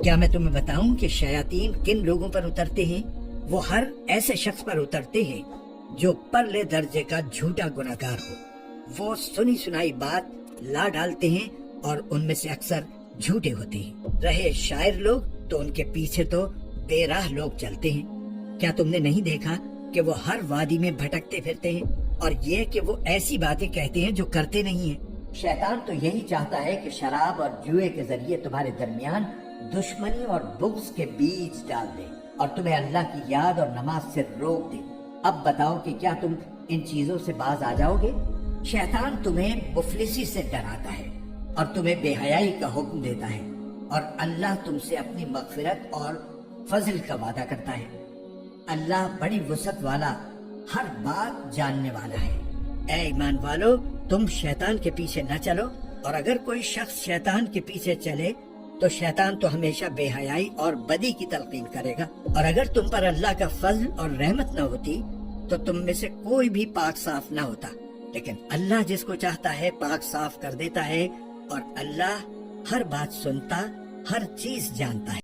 کیا میں تمہیں بتاؤں کہ شیاطین کن لوگوں پر اترتے ہیں؟ وہ ہر ایسے شخص پر اترتے ہیں جو پرلے درجے کا جھوٹا گناہگار ہو۔ وہ سنی سنائی بات لا ڈالتے ہیں اور ان میں سے اکثر جھوٹے ہوتے ہیں۔ رہے شاعر لوگ تو ان کے پیچھے تو بے راہ لوگ چلتے ہیں۔ کیا تم نے نہیں دیکھا کہ وہ ہر وادی میں بھٹکتے پھرتے ہیں، اور یہ کہ وہ ایسی باتیں کہتے ہیں جو کرتے نہیں ہیں؟ شیطان تو یہی چاہتا ہے کہ شراب اور جوئے کے ذریعے تمہارے درمیان دشمنی اور بغض کے بیج ڈال دے اور تمہیں اللہ کی یاد اور نماز سے روک دے۔ اب بتاؤ کہ کیا تم ان چیزوں سے باز آ جاؤ گے؟ شیطان تمہیں مفلسی سے ڈراتا ہے اور تمہیں بے حیائی کا حکم دیتا ہے، اور اللہ تم سے اپنی مغفرت اور فضل کا وعدہ کرتا ہے۔ اللہ بڑی وسعت والا، ہر بات جاننے والا ہے۔ اے ایمان والو، تم شیطان کے پیچھے نہ چلو، اور اگر کوئی شخص شیطان کے پیچھے چلے تو شیطان تو ہمیشہ بے حیائی اور بدی کی تلقین کرے گا، اور اگر تم پر اللہ کا فضل اور رحمت نہ ہوتی تو تم میں سے کوئی بھی پاک صاف نہ ہوتا، لیکن اللہ جس کو چاہتا ہے پاک صاف کر دیتا ہے، اور اللہ ہر بات سنتا، ہر چیز جانتا ہے۔